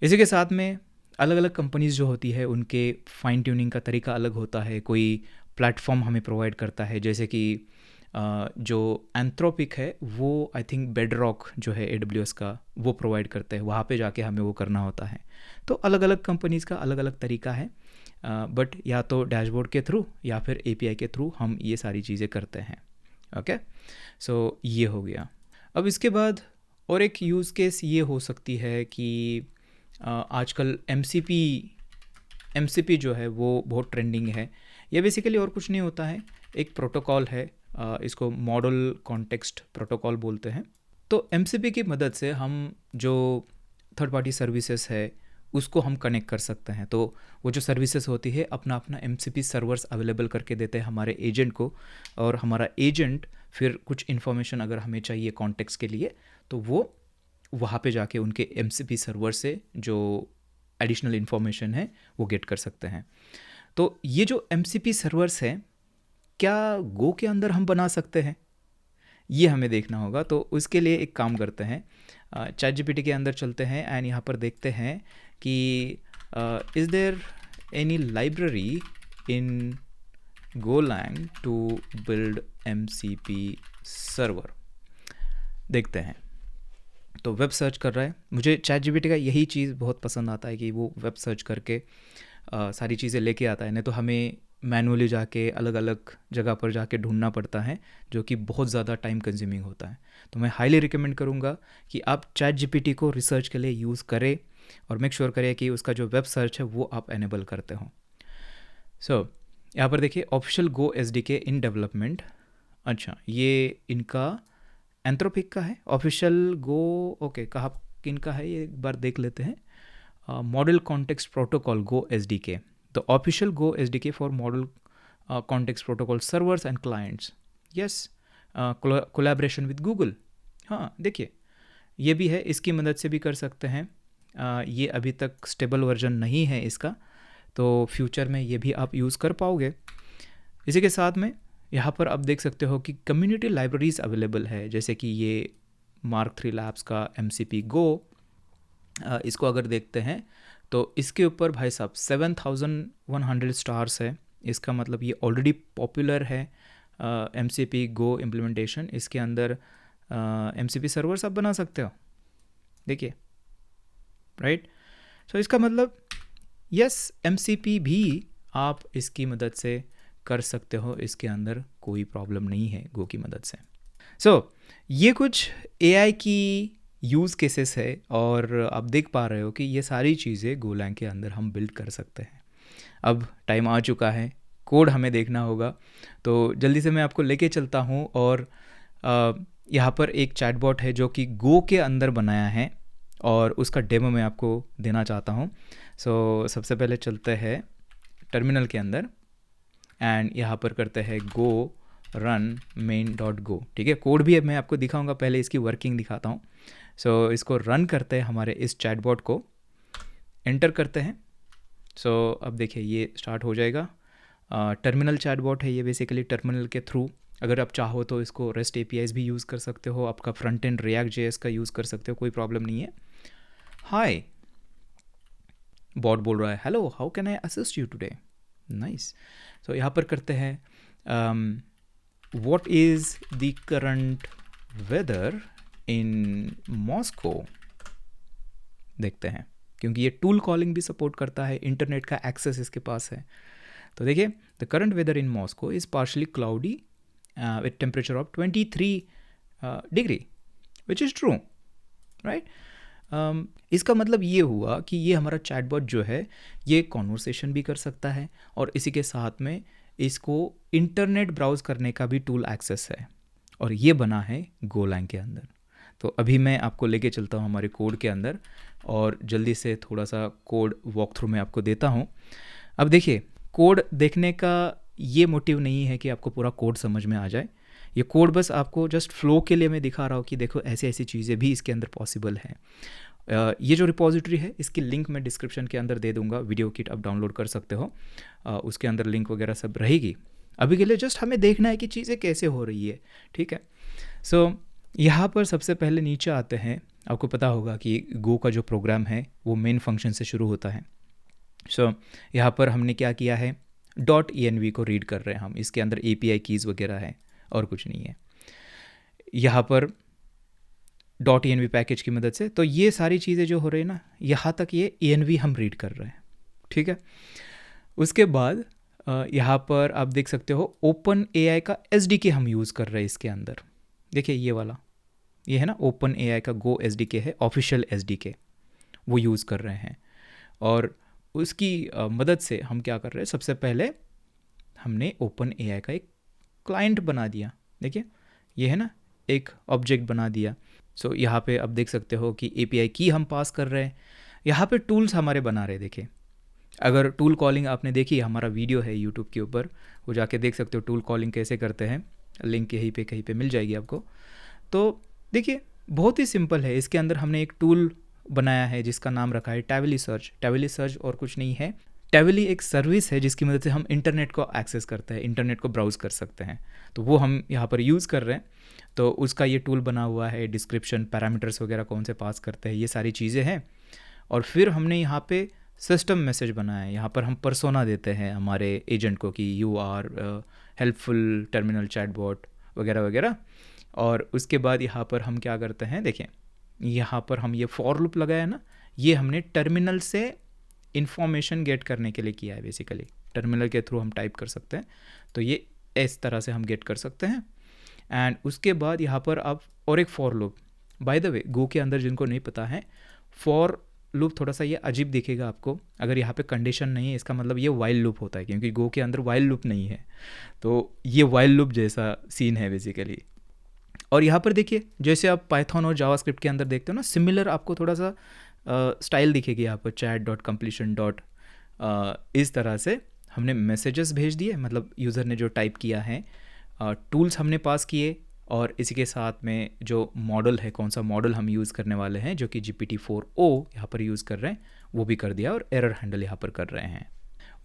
इसी के साथ में अलग अलग कंपनीज जो होती है उनके फाइन ट्यूनिंग का तरीका अलग होता है। कोई प्लेटफॉर्म हमें प्रोवाइड करता है, जैसे कि जो एंथ्रोपिक है वो आई थिंक बेडरॉक जो है AWS का वो प्रोवाइड करते हैं, वहाँ पे जाके हमें वो करना होता है। तो अलग अलग कंपनीज़ का अलग अलग तरीका है, बट या तो डैशबोर्ड के थ्रू या फिर API के थ्रू हम ये सारी चीज़ें करते हैं। ओके, सो ये हो गया। अब इसके बाद और एक यूज़ केस ये हो सकती है कि आजकल MCP जो है वो बहुत ट्रेंडिंग है। ये बेसिकली और कुछ नहीं होता है, एक प्रोटोकॉल है, इसको मॉडल कॉन्टेक्स्ट प्रोटोकॉल बोलते हैं। तो MCP की मदद से हम जो थर्ड पार्टी सर्विसेज है उसको हम कनेक्ट कर सकते हैं। तो वो जो सर्विसेज होती है अपना अपना MCP सर्वर्स अवेलेबल करके देते हैं हमारे एजेंट को, और हमारा एजेंट फिर कुछ इन्फॉर्मेशन अगर हमें चाहिए कॉन्टेक्स्ट के लिए तो वो वहाँ पे जाके उनके MCP सर्वर से जो एडिशनल इन्फॉर्मेशन है वो गेट कर सकते हैं। तो ये जो MCP सर्वर्स हैं क्या गो के अंदर हम बना सकते हैं, ये हमें देखना होगा। तो उसके लिए एक काम करते हैं, ChatGPT के अंदर चलते हैं एंड यहाँ पर देखते हैं कि is there any library in Golang to build MCP server. देखते हैं, तो वेब सर्च कर रहा है। मुझे ChatGPT का यही चीज़ बहुत पसंद आता है कि वो वेब सर्च करके सारी चीज़ें लेके आता है, नहीं तो हमें मैनुअली जाके अलग अलग जगह पर जाके ढूंढना पड़ता है, जो कि बहुत ज़्यादा टाइम कंज्यूमिंग होता है। तो मैं हाईली रिकमेंड करूँगा कि आप ChatGPT को रिसर्च के लिए यूज़ करें और मेक श्योर करें कि उसका जो वेब सर्च है वो आप एनेबल करते हो। सो यहाँ पर देखिए, official Go SDK in development. अच्छा, ये इनका एंथ्रोपिक का है, ऑफिशियल गो ओके कहाँ किनका है ये एक बार देख लेते हैं। Model context protocol go SDK, the official Go SDK for model context protocol servers and clients. Yes, collaboration with Google. हाँ देखिए, ये भी है, इसकी मदद से भी कर सकते हैं। ये अभी तक स्टेबल वर्जन नहीं है इसका, तो फ्यूचर में ये भी आप यूज़ कर पाओगे। इसी के साथ में यहाँ पर आप देख सकते हो कि कम्युनिटी लाइब्रेरीज अवेलेबल है, जैसे कि ये Mark 3 Labs का MCP Go। इसको अगर देखते हैं तो इसके ऊपर भाई साहब 7100 स्टार्स है। इसका मतलब ये ऑलरेडी पॉपुलर है MCP Go इम्प्लीमेंटेशन। इसके अंदर MCP सर्वर्स आप बना सकते हो, देखिए, राइट। सो इसका मतलब यस, MCP भी आप इसकी मदद से कर सकते हो, इसके अंदर कोई प्रॉब्लम नहीं है Go की मदद से। सो ये कुछ AI की यूज़ केसेस है और आप देख पा रहे हो कि ये सारी चीज़ें गोलैंग के अंदर हम बिल्ड कर सकते हैं। अब टाइम आ चुका है, कोड हमें देखना होगा, तो जल्दी से मैं आपको लेके चलता हूँ। और यहाँ पर एक चैटबॉट है जो कि गो के अंदर बनाया है और उसका डेमो मैं आपको देना चाहता हूँ। सो सबसे पहले चलते हैं टर्मिनल के अंदर एंड यहाँ पर करते हैं go run main.go। ठीक है, कोड भी अब मैं आपको दिखाऊंगा, पहले इसकी वर्किंग दिखाता हूँ। सो इसको रन करते हैं, हमारे इस चैटबॉट को एंटर करते हैं। सो अब देखिए ये स्टार्ट हो जाएगा। टर्मिनल चैटबॉट है ये, बेसिकली टर्मिनल के थ्रू अगर आप चाहो तो इसको REST APIs भी यूज़ कर सकते हो, आपका फ्रंट एंड React.js का यूज़ कर सकते हो, कोई प्रॉब्लम नहीं है। हाय, बॉट बोल रहा है hello how can I assist you today. Nice. So यहाँ पर करते हैं what is the current weather in Moscow. देखते हैं, क्योंकि ये टूल कॉलिंग भी सपोर्ट करता है, इंटरनेट का एक्सेस इसके पास है। तो देखिए, the current weather in Moscow is partially cloudy with temperature of 23 degree, which is true, right. इसका मतलब ये हुआ कि ये हमारा चैटबॉट जो है ये कॉन्वर्सेशन भी कर सकता है और इसी के साथ में इसको इंटरनेट ब्राउज़ करने का भी टूल एक्सेस है, और ये बना है गोलैंग के अंदर। तो अभी मैं आपको लेके चलता हूँ हमारे कोड के अंदर और जल्दी से थोड़ा सा कोड वॉक थ्रू में आपको देता हूँ। अब देखिए, कोड देखने का ये मोटिव नहीं है कि आपको पूरा कोड समझ में आ जाए। ये कोड बस आपको जस्ट फ्लो के लिए मैं दिखा रहा हूँ कि देखो ऐसी ऐसी चीज़ें भी इसके अंदर पॉसिबल हैं। ये जो रिपॉजिटरी है इसकी लिंक मैं डिस्क्रिप्शन के अंदर दे दूंगा, वीडियो किट आप डाउनलोड कर सकते हो, उसके अंदर लिंक वगैरह सब रहेगी। अभी के लिए जस्ट हमें देखना है कि चीज़ें कैसे हो रही है, ठीक है। सो यहाँ पर सबसे पहले नीचे आते हैं। आपको पता होगा कि गो का जो प्रोग्राम है वो मेन फंक्शन से शुरू होता है। सो यहाँ पर हमने क्या किया है, .env को रीड कर रहे हैं हम, इसके अंदर API कीज़ वगैरह है और कुछ नहीं है। यहाँ पर .env पैकेज की मदद से, तो ये सारी चीज़ें जो हो रही है ना, यहाँ तक ये env हम रीड कर रहे हैं, ठीक है। उसके बाद यहाँ पर आप देख सकते हो OpenAI का SDK हम यूज़ कर रहे हैं इसके अंदर। देखिए ये वाला, ये है ना OpenAI का Go SDK है, ऑफिशियल SDK, वो यूज़ कर रहे हैं। और उसकी मदद से हम क्या कर रहे हैं, सबसे पहले हमने OpenAI का एक क्लाइंट बना दिया। देखिए ये है ना, एक ऑब्जेक्ट बना दिया। सो यहाँ पे आप देख सकते हो कि API की हम पास कर रहे हैं, यहाँ पे टूल्स हमारे बना रहे हैं। देखिए, अगर टूल कॉलिंग आपने देखी, हमारा वीडियो है यूट्यूब के ऊपर, वो जाके देख सकते हो टूल कॉलिंग कैसे करते हैं, लिंक यहीं पे कहीं पे मिल जाएगी आपको। तो देखिए बहुत ही सिंपल है। इसके अंदर हमने एक टूल बनाया है जिसका नाम रखा है टैवली सर्च। टैवली सर्च और कुछ नहीं है, टैवली एक सर्विस है जिसकी मदद से हम इंटरनेट को एक्सेस करते हैं, इंटरनेट को ब्राउज़ कर सकते हैं। तो वो हम यहाँ पर यूज़ कर रहे हैं। तो उसका ये टूल बना हुआ है, डिस्क्रिप्शन, पैरामीटर्स वगैरह कौन से पास करते हैं, ये सारी चीज़ें हैं। और फिर हमने यहाँ पे सिस्टम मैसेज बनाया है। यहाँ पर हम पर्सोना देते हैं हमारे एजेंट को कि you are helpful terminal chatbot वगैरह वगैरह। और उसके बाद यहाँ पर हम क्या करते हैं, देखें यहाँ पर हम ये फॉर लूप लगाया ना, ये हमने टर्मिनल से इंफॉर्मेशन गेट करने के लिए किया है। बेसिकली टर्मिनल के थ्रू हम टाइप कर सकते हैं, तो ये इस तरह से हम गेट कर सकते हैं। एंड उसके बाद यहाँ पर आप और एक for loop, by the way Go के अंदर जिनको नहीं पता है, फॉर लूप थोड़ा सा ये अजीब दिखेगा आपको। अगर यहाँ पे कंडीशन नहीं है इसका मतलब ये वाइल लूप होता है, क्योंकि गो के अंदर वाइल लूप नहीं है। तो ये वाइल लूप जैसा सीन है बेसिकली। और यहाँ पर देखिए, जैसे आप पाइथन और जावास्क्रिप्ट के अंदर देखते हो ना, सिमिलर आपको थोड़ा सा स्टाइल दिखेगी यहाँ पर, chat.completion. इस तरह से हमने मैसेजेस भेज दिए, मतलब यूज़र ने जो टाइप किया है, टूल्स हमने पास किए, और इसी के साथ में जो मॉडल है, कौन सा मॉडल हम यूज़ करने वाले हैं, जो कि GPT-4o यहाँ पर यूज़ कर रहे हैं, वो भी कर दिया, और एरर हैंडल यहाँ पर कर रहे हैं।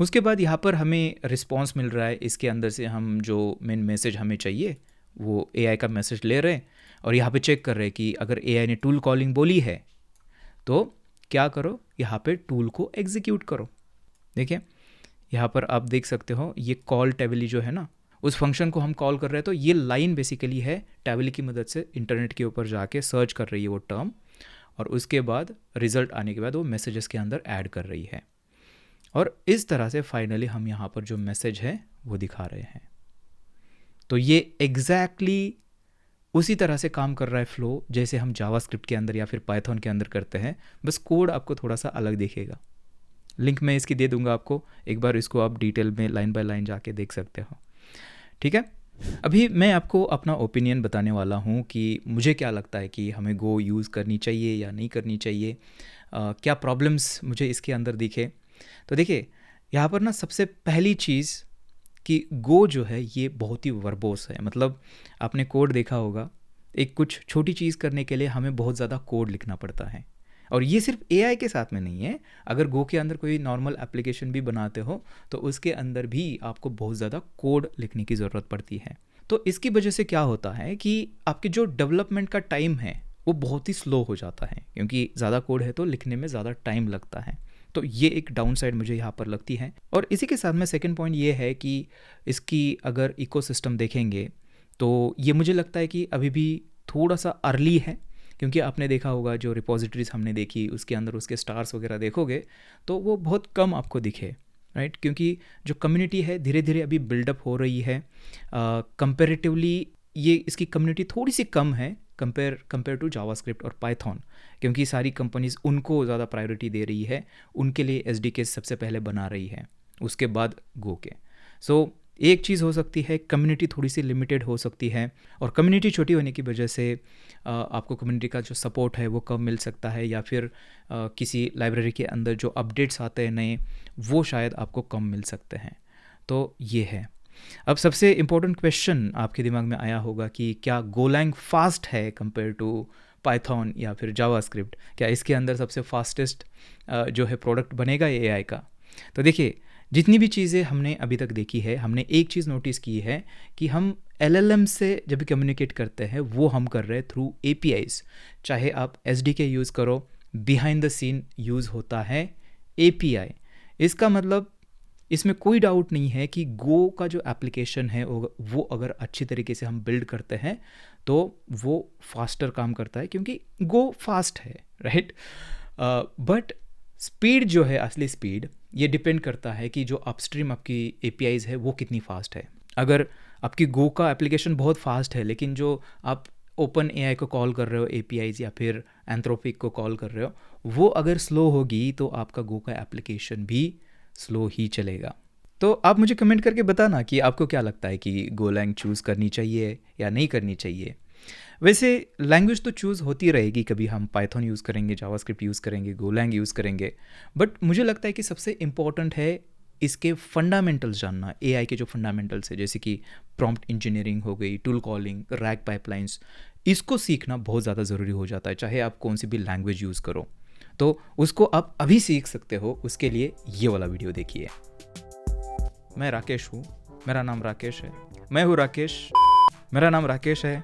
उसके बाद यहाँ पर हमें रिस्पॉन्स मिल रहा है। इसके अंदर से हम जो मेन मैसेज हमें चाहिए वो AI का मैसेज ले रहे हैं, और यहाँ पे चेक कर रहे हैं कि अगर AI ने टूल कॉलिंग बोली है तो क्या करो, यहाँ पे टूल को एग्जीक्यूट करो। देखिए यहाँ पर आप देख सकते हो ये कॉल टैवली जो है ना, उस फंक्शन को हम कॉल कर रहे हैं। तो ये लाइन बेसिकली है टैवली की मदद से इंटरनेट के ऊपर जाके सर्च कर रही है वो टर्म, और उसके बाद रिजल्ट आने के बाद वो मैसेजेस के अंदर ऐड कर रही है। और इस तरह से फाइनली हम यहाँ पर जो मैसेज है वो दिखा रहे हैं। तो ये एग्जैक्टली उसी तरह से काम कर रहा है फ्लो, जैसे हम जावास्क्रिप्ट के अंदर या फिर पाइथन के अंदर करते हैं, बस कोड आपको थोड़ा सा अलग दिखेगा। लिंक मैं इसकी दे दूंगा आपको, एक बार इसको आप डिटेल में लाइन बाय लाइन जाके देख सकते हो, ठीक है। अभी मैं आपको अपना ओपिनियन बताने वाला हूँ कि मुझे क्या लगता है कि हमें गो यूज़ करनी चाहिए या नहीं करनी चाहिए, क्या प्रॉब्लम्स मुझे इसके अंदर दिखे। तो देखिए यहाँ पर ना सबसे पहली चीज़ कि गो जो है ये बहुत ही वर्बोस है। मतलब आपने कोड देखा होगा, एक कुछ छोटी चीज़ करने के लिए हमें बहुत ज़्यादा कोड लिखना पड़ता है, और ये सिर्फ AI के साथ में नहीं है। अगर गो के अंदर कोई नॉर्मल एप्लीकेशन भी बनाते हो तो उसके अंदर भी आपको बहुत ज़्यादा कोड लिखने की ज़रूरत पड़ती है। तो इसकी वजह से क्या होता है कि आपके जो डेवलपमेंट का टाइम है वो बहुत ही स्लो हो जाता है, क्योंकि ज़्यादा कोड है तो लिखने में ज़्यादा टाइम लगता है। तो ये एक डाउन साइड मुझे यहाँ पर लगती है। और इसी के साथ में सेकंड पॉइंट ये है कि इसकी अगर इकोसिस्टम देखेंगे तो ये मुझे लगता है कि अभी भी थोड़ा सा अर्ली है। क्योंकि आपने देखा होगा जो रिपोजिटरीज हमने देखी उसके अंदर उसके स्टार्स वगैरह देखोगे तो वो बहुत कम आपको दिखे, राइट? क्योंकि जो कम्युनिटी है धीरे धीरे अभी बिल्डअप हो रही है। कंपेरेटिवली ये इसकी कम्युनिटी थोड़ी सी कम है कंपेयर टू जावास्क्रिप्ट और पाइथन, क्योंकि सारी कंपनीज उनको ज़्यादा प्रायोरिटी दे रही है, उनके लिए एसडीके सबसे पहले बना रही है, उसके बाद गो के। सो एक चीज़ हो सकती है कम्युनिटी थोड़ी सी लिमिटेड हो सकती है, और कम्युनिटी छोटी होने की वजह से आपको कम्युनिटी का जो सपोर्ट है वो कम मिल सकता है, या फिर किसी लाइब्रेरी के अंदर जो अपडेट्स आते हैं नए वो शायद आपको कम मिल सकते हैं। तो ये है। अब सबसे इम्पोर्टेंट क्वेश्चन आपके दिमाग में आया होगा कि क्या गोलैंग फास्ट है कंपेयर टू पाइथन या फिर जावास्क्रिप्ट? क्या इसके अंदर सबसे फास्टेस्ट जो है प्रोडक्ट बनेगा एआई का? तो देखिए, जितनी भी चीज़ें हमने अभी तक देखी है, हमने एक चीज़ नोटिस की है कि हम LLM से जब भी कम्युनिकेट करते हैं वो हम कर रहे हैं थ्रू APIs। चाहे आप SDK यूज़ करो, बिहाइंड द सीन यूज़ होता है API। इसका मतलब इसमें कोई डाउट नहीं है कि गो का जो एप्लीकेशन है वो अगर अच्छी तरीके से हम बिल्ड करते हैं तो वो फास्टर काम करता है, क्योंकि गो फास्ट है, राइट? बट स्पीड जो है, असली स्पीड, ये डिपेंड करता है कि जो अपस्ट्रीम आपकी APIs है वो कितनी फास्ट है। अगर आपकी गो का एप्लीकेशन बहुत फास्ट है लेकिन जो आप ओपन AI को कॉल कर रहे हो APIs या फिर एंथ्रोपिक को कॉल कर रहे हो वो अगर स्लो होगी तो आपका गो का एप्लीकेशन भी स्लो ही चलेगा। तो आप मुझे कमेंट करके बताना कि आपको क्या लगता है कि गोलैंग चूज़ करनी चाहिए या नहीं करनी चाहिए। वैसे लैंग्वेज तो चूज़ होती रहेगी, कभी हम पाइथन यूज़ करेंगे, जावास्क्रिप्ट यूज़ करेंगे, गोलैंग यूज़ करेंगे, बट मुझे लगता है कि सबसे इम्पॉर्टेंट है इसके फंडामेंटल्स जानना, AI के जो फंडामेंटल्स है जैसे कि प्रॉम्प्ट इंजीनियरिंग हो गई, टूल कॉलिंग, रैग पाइपलाइंस, इसको सीखना बहुत ज़्यादा ज़रूरी हो जाता है, चाहे आप कौन सी भी लैंग्वेज यूज़ करो। तो उसको आप अभी सीख सकते हो, उसके लिए ये वाला वीडियो देखिए। मैं राकेश हूँ, मेरा नाम राकेश है, मैं हूँ राकेश, मेरा नाम राकेश है।